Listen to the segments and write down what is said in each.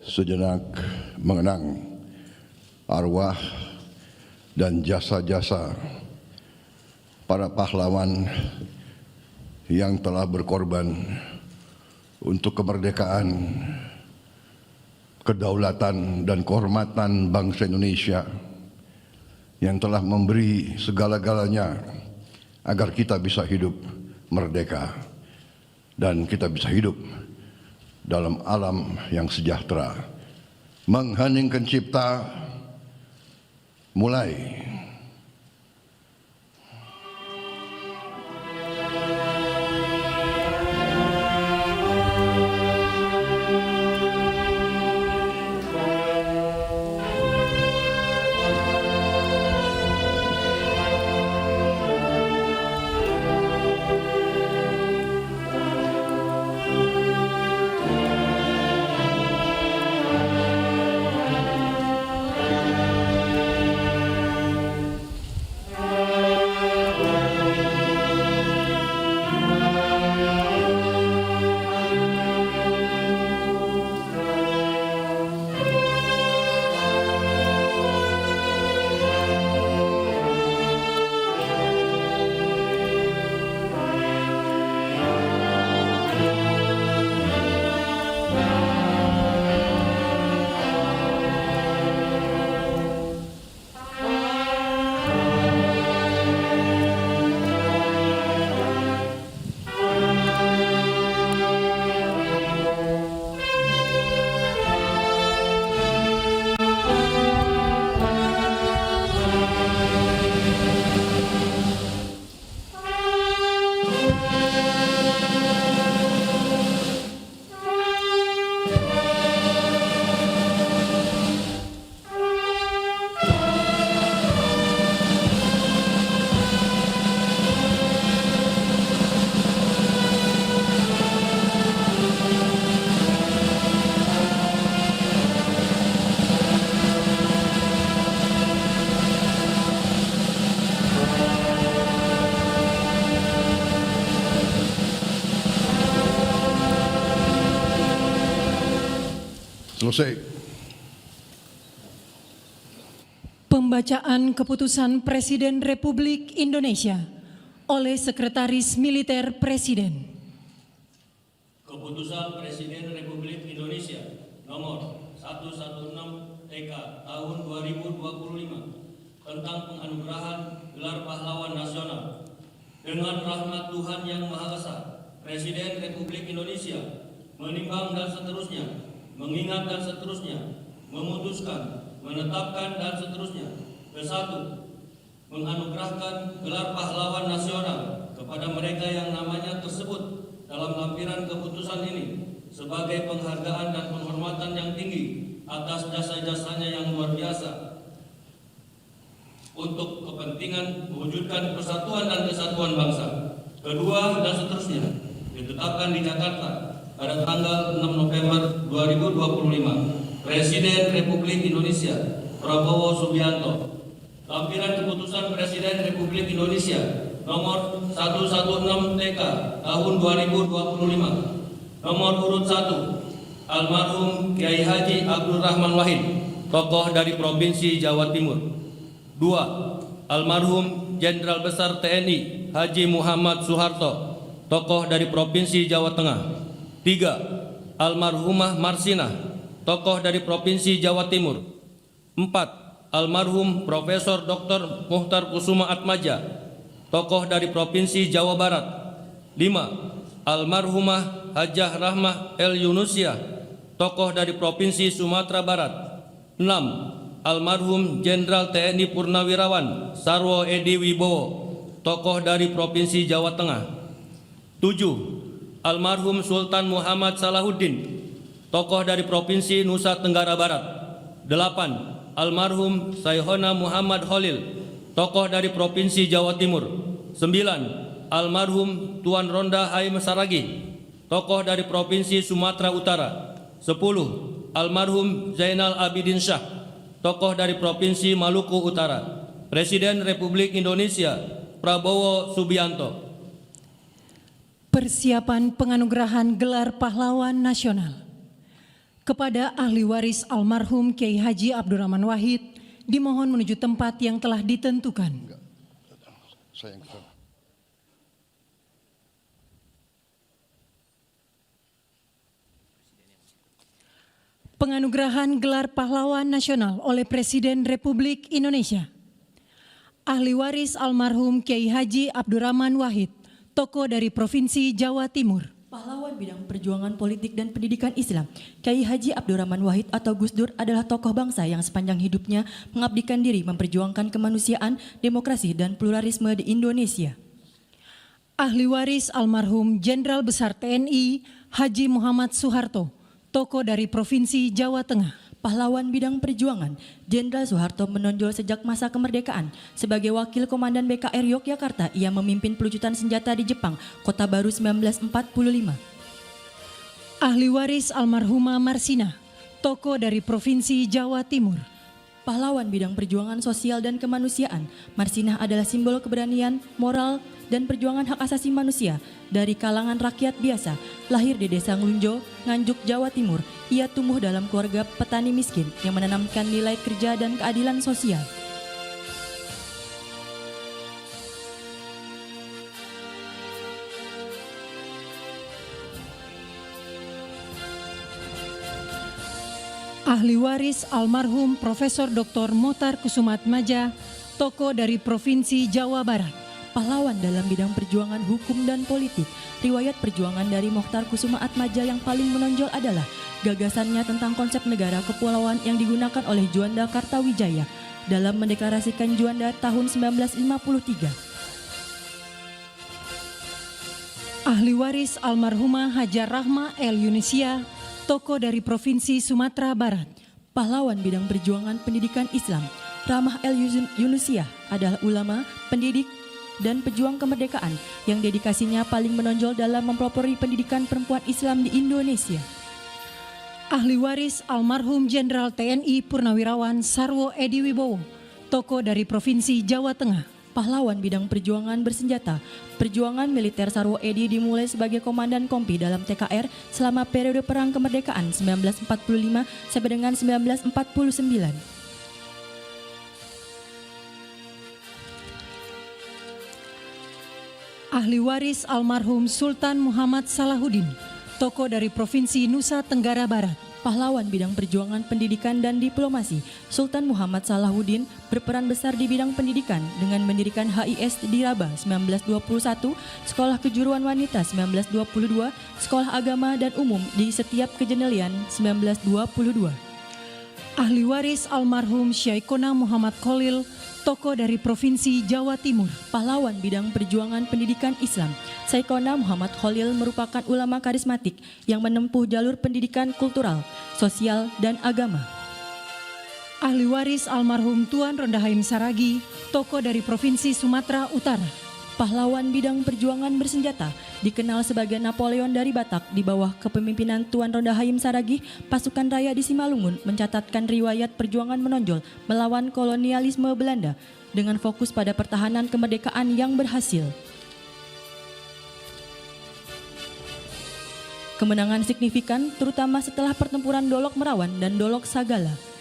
sejenak mengenang arwah dan jasa-jasa para pahlawan yang telah berkorban untuk kemerdekaan, kedaulatan dan kehormatan bangsa Indonesia, yang telah memberi segala-galanya agar kita bisa hidup merdeka dan kita bisa hidup dalam alam yang sejahtera. Mengheningkan cipta, mulai. Selesai. Pembacaan keputusan Presiden Republik Indonesia oleh Sekretaris Militer Presiden. Keputusan Presiden Republik Indonesia nomor 116 TK tahun 2025 tentang penganugerahan gelar pahlawan nasional. Dengan rahmat Tuhan Yang Maha Esa, Presiden Republik Indonesia menimbang dan seterusnya, mengingat dan seterusnya, memutuskan, menetapkan dan seterusnya. Ke-1, menganugerahkan gelar pahlawan nasional kepada mereka yang namanya tersebut dalam lampiran keputusan ini sebagai penghargaan dan penghormatan yang tinggi atas jasa-jasanya yang luar biasa untuk kepentingan mewujudkan persatuan dan kesatuan bangsa. Kedua, dan seterusnya, ditetapkan di Jakarta pada tanggal 6 November 2025, Presiden Republik Indonesia Prabowo Subianto. Lampiran keputusan Presiden Republik Indonesia nomor 116 TK tahun 2025. Nomor urut 1, almarhum Kiai Haji Abdul Rahman Wahid, tokoh dari Provinsi Jawa Timur. 2, almarhum Jenderal Besar TNI Haji Muhammad Soeharto, tokoh dari Provinsi Jawa Tengah. 3, almarhumah Marsinah, tokoh dari Provinsi Jawa Timur. 4, almarhum Profesor Dr. Muhtar Kusuma Atmaja, tokoh dari Provinsi Jawa Barat. 5, almarhumah Hajah Rahmah El Yunusia, tokoh dari Provinsi Sumatera Barat. 6, almarhum Jenderal TNI Purnawirawan Sarwo Edi Wibowo, tokoh dari Provinsi Jawa Tengah. 7, almarhum Sultan Muhammad Salahuddin, tokoh dari Provinsi Nusa Tenggara Barat. 8, almarhum Sayhona Muhammad Holil, tokoh dari Provinsi Jawa Timur. 9, almarhum Tuan Ronda Haim Saragi, tokoh dari Provinsi Sumatera Utara. 10, almarhum Zainal Abidin Syah, tokoh dari Provinsi Maluku Utara. Presiden Republik Indonesia Prabowo Subianto. Persiapan penganugerahan gelar pahlawan nasional. Kepada ahli waris almarhum Kiai Haji Abdurrahman Wahid, dimohon menuju tempat yang telah ditentukan. Saya yang kesana. Penganugerahan gelar pahlawan nasional oleh Presiden Republik Indonesia. Ahli waris almarhum Kiai Haji Abdurrahman Wahid, tokoh dari Provinsi Jawa Timur. Pahlawan bidang perjuangan politik dan pendidikan Islam, Kiai Haji Abdurrahman Wahid atau Gus Dur adalah tokoh bangsa yang sepanjang hidupnya mengabdikan diri memperjuangkan kemanusiaan, demokrasi, dan pluralisme di Indonesia. Ahli waris almarhum Jenderal Besar TNI Haji Muhammad Soeharto, tokoh dari Provinsi Jawa Tengah. Pahlawan bidang perjuangan, Jenderal Soeharto menonjol sejak masa kemerdekaan. Sebagai wakil komandan BKR Yogyakarta, ia memimpin pelucutan senjata di Jepang, Kota Baru 1945. Ahli waris almarhumah Marsina, tokoh dari Provinsi Jawa Timur. Pahlawan bidang perjuangan sosial dan kemanusiaan, Marsinah adalah simbol keberanian, moral, dan perjuangan hak asasi manusia dari kalangan rakyat biasa. Lahir di Desa Nglunjo, Nganjuk, Jawa Timur, ia tumbuh dalam keluarga petani miskin yang menanamkan nilai kerja dan keadilan sosial. Ahli waris almarhum Profesor Dr. Motar Kusumatmaja, tokoh dari Provinsi Jawa Barat. Pahlawan dalam bidang perjuangan hukum dan politik, riwayat perjuangan dari Mokhtar Kusumaatmadja yang paling menonjol adalah gagasannya tentang konsep negara kepulauan yang digunakan oleh Juanda Kartawijaya dalam mendeklarasikan Juanda tahun 1954. Ahli waris almarhumah Hajar Rahma El Yunisia, tokoh dari Provinsi Sumatera Barat. Pahlawan bidang perjuangan pendidikan Islam, Rahmah El Yunisia adalah ulama, pendidik, dan pejuang kemerdekaan yang dedikasinya paling menonjol dalam mempelopori pendidikan perempuan Islam di Indonesia. Ahli waris almarhum Jenderal TNI Purnawirawan Sarwo Edi Wibowo, tokoh dari Provinsi Jawa Tengah. Pahlawan bidang perjuangan bersenjata, perjuangan militer Sarwo Edi dimulai sebagai komandan kompi dalam TKR selama periode Perang Kemerdekaan 1945 sampai dengan 1949. Ahli waris almarhum Sultan Muhammad Salahuddin, tokoh dari Provinsi Nusa Tenggara Barat. Pahlawan bidang perjuangan pendidikan dan diplomasi, Sultan Muhammad Salahuddin berperan besar di bidang pendidikan dengan mendirikan HIS di Rabah 1921, Sekolah Kejuruan Wanita 1922, Sekolah Agama dan Umum di setiap Kejenelian 1922. Ahli waris almarhum Syaikona Muhammad Khalil, tokoh dari Provinsi Jawa Timur. Pahlawan bidang perjuangan pendidikan Islam, Syaikona Muhammad Khalil merupakan ulama karismatik yang menempuh jalur pendidikan kultural, sosial, dan agama. Ahli waris almarhum Tuan Rondahaim Saragi, tokoh dari Provinsi Sumatera Utara. Pahlawan bidang perjuangan bersenjata, dikenal sebagai Napoleon dari Batak di bawah kepemimpinan Tuan Rondahaim Saragih, pasukan raya di Simalungun mencatatkan riwayat perjuangan menonjol melawan kolonialisme Belanda dengan fokus pada pertahanan kemerdekaan yang berhasil. Kemenangan signifikan terutama setelah pertempuran Dolok Merawan dan Dolok Sagala.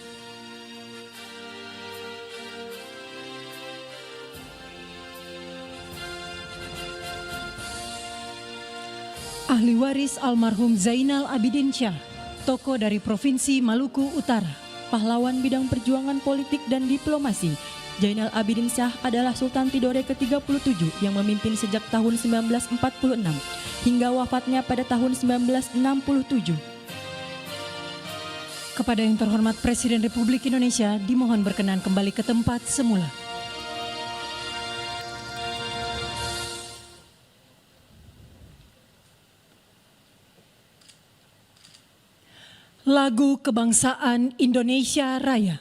Ahli waris almarhum Zainal Abidin Syah, tokoh dari Provinsi Maluku Utara. Pahlawan bidang perjuangan politik dan diplomasi, Zainal Abidin Syah adalah Sultan Tidore ke-37 yang memimpin sejak tahun 1946 hingga wafatnya pada tahun 1967. Kepada yang terhormat Presiden Republik Indonesia, dimohon berkenan kembali ke tempat semula. Lagu Kebangsaan Indonesia Raya.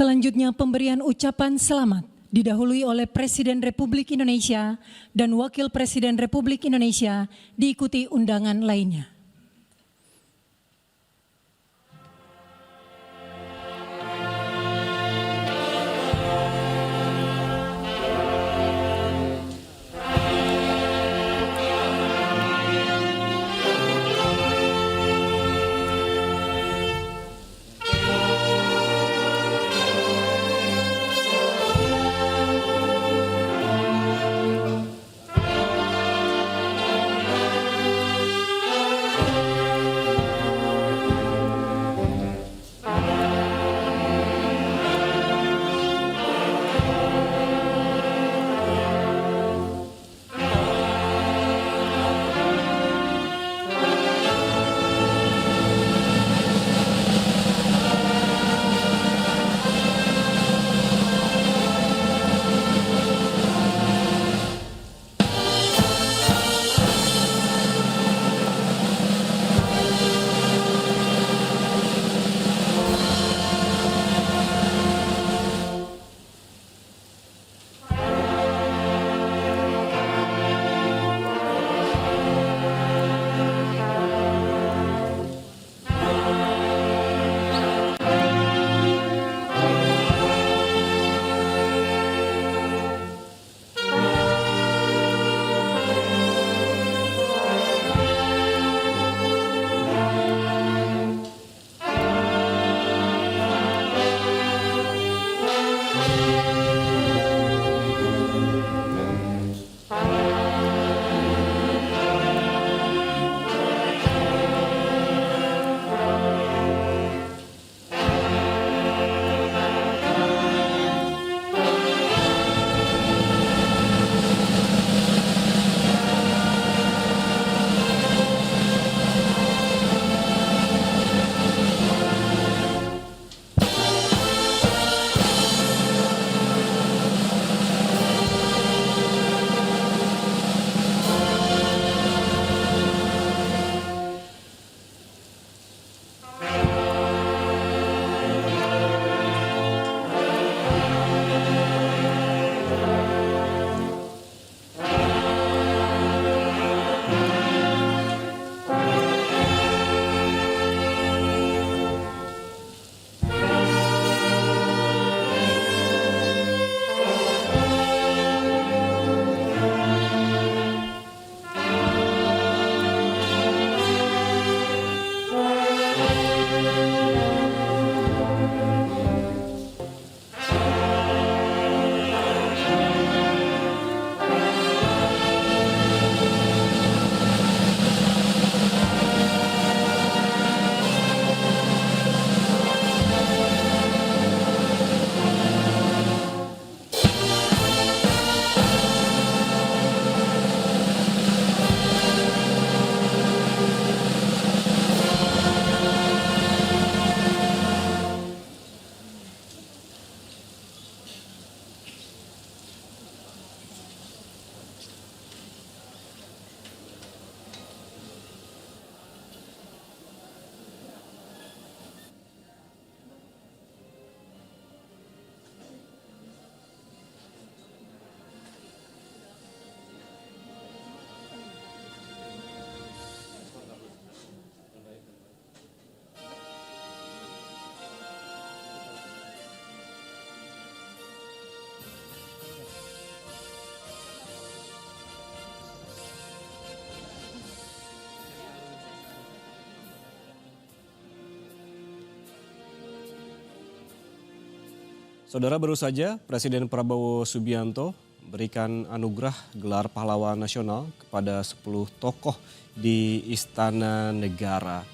Selanjutnya pemberian ucapan selamat didahului oleh Presiden Republik Indonesia dan Wakil Presiden Republik Indonesia diikuti undangan lainnya. Saudara, baru saja Presiden Prabowo Subianto berikan anugerah gelar pahlawan nasional kepada 10 tokoh di Istana Negara.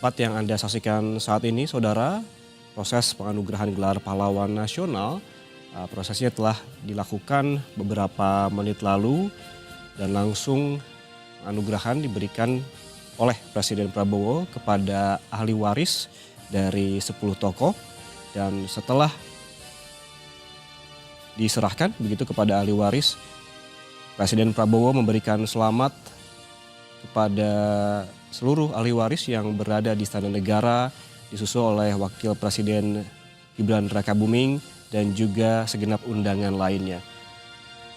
Tempat yang Anda saksikan saat ini, saudara, proses penganugerahan gelar pahlawan nasional, prosesnya telah dilakukan beberapa menit lalu dan langsung anugerahan diberikan oleh Presiden Prabowo kepada ahli waris dari 10 tokoh. Dan setelah diserahkan begitu kepada ahli waris, Presiden Prabowo memberikan selamat kepada seluruh ahli waris yang berada di Istana Negara, disusul oleh Wakil Presiden Gibran Rakabuming, dan juga segenap undangan lainnya.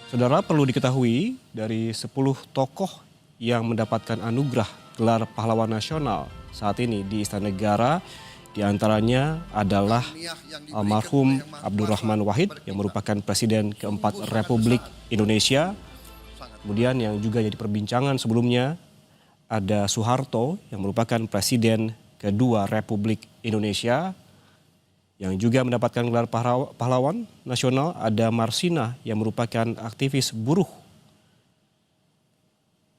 Saudara, perlu diketahui dari 10 tokoh yang mendapatkan anugerah gelar pahlawan nasional saat ini di Istana Negara, di antaranya adalah almarhum Abdurrahman Wahid yang merupakan Presiden keempat Republik Indonesia. Kemudian yang juga jadi perbincangan sebelumnya ada Soeharto yang merupakan Presiden kedua Republik Indonesia. Yang juga mendapatkan gelar pahlawan nasional ada Marsina yang merupakan aktivis buruh.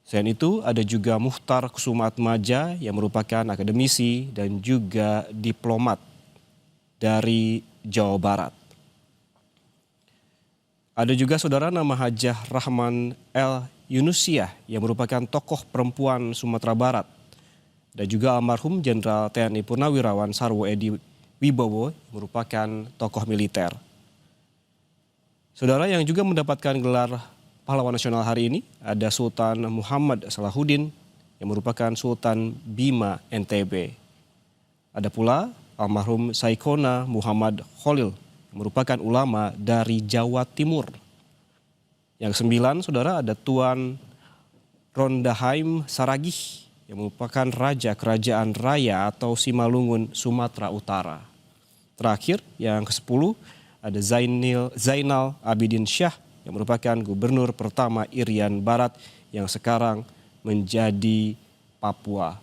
Selain itu ada juga Muchtar Kusumaatmadja yang merupakan akademisi dan juga diplomat dari Jawa Barat. Ada juga saudara nama Hajah Rahman El Yunusiah yang merupakan tokoh perempuan Sumatera Barat. Dan juga almarhum Jenderal TNI Purnawirawan Sarwo Edi Wibowo yang merupakan tokoh militer. Saudara, yang juga mendapatkan gelar pahlawan nasional hari ini ada Sultan Muhammad Salahuddin yang merupakan Sultan Bima NTB. Ada pula almarhum Saikona Muhammad Khalil yang merupakan ulama dari Jawa Timur. Yang ke-9 saudara ada Tuan Rondahaim Saragih yang merupakan Raja Kerajaan Raya atau Simalungun, Sumatera Utara. Terakhir yang ke-10 ada Zainal Abidin Syah yang merupakan Gubernur pertama Irian Barat yang sekarang menjadi Papua.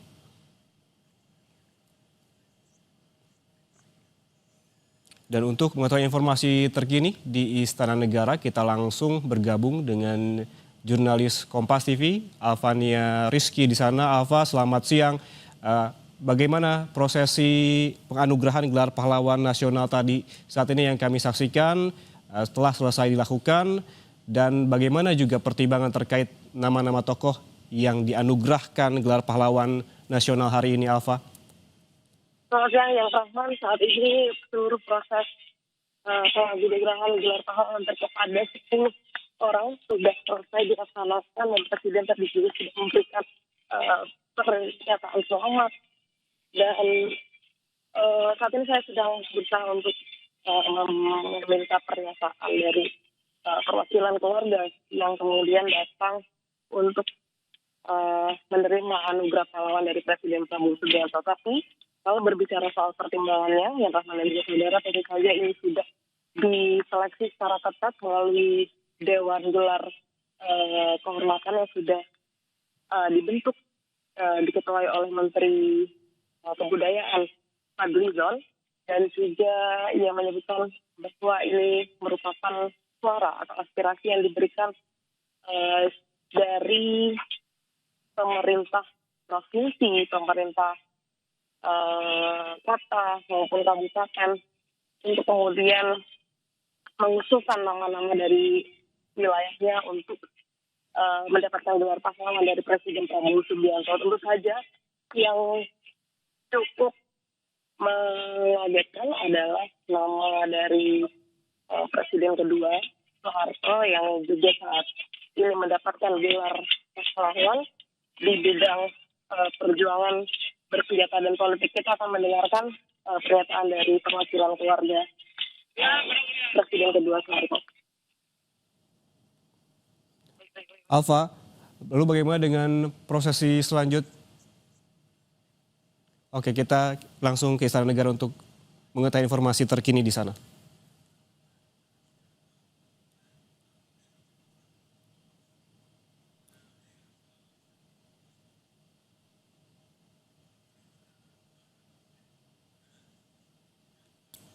Dan untuk mengetahui informasi terkini di Istana Negara, kita langsung bergabung dengan jurnalis Kompas TV, Alvania Rizky di sana. Alva, selamat siang. Bagaimana prosesi penganugerahan gelar pahlawan nasional tadi saat ini yang kami saksikan setelah selesai dilakukan, dan bagaimana juga pertimbangan terkait nama-nama tokoh yang dianugerahkan gelar pahlawan nasional hari ini, Alva? Selamat siang, yang Rahman. Saat ini seluruh proses penganugerahan gelar pahlawan kepada 10 orang sudah selesai dilaksanakan dan Presiden tadi juga sudah memberikan pernyataan selamat. Dan saat ini saya sedang berusaha untuk meminta pernyataan dari perwakilan keluarga yang kemudian datang untuk menerima anugerah pahlawan dari Presiden Prabowo Subianto. Tapi kalau berbicara soal pertimbangannya, yang Rahman dan juga saudara, tentu saja ini sudah diseleksi secara ketat melalui Dewan Gelar Kehormatan yang sudah dibentuk, diketuai oleh Menteri Kebudayaan Fadlizon, dan juga ia menyebutkan bahwa ini merupakan suara atau aspirasi yang diberikan dari pemerintah provinsi, pemerintah kota maupun kabupaten untuk kemudian mengusulkan nama-nama dari wilayahnya untuk mendapatkan gelar pahlawan dari Presiden Prabowo Subianto. Tentu saja yang cukup mengagetkan adalah nama dari Presiden kedua Soeharto yang juga saat ini mendapatkan gelar pahlawan di bidang perjuangan bersenjata dan politik. Kita akan mendengarkan pernyataan dari perwakilan keluarga Presiden kedua Soeharto. Alva, lalu bagaimana dengan prosesi selanjutnya? Oke, kita langsung ke Istana Negara untuk mengetahui informasi terkini di sana.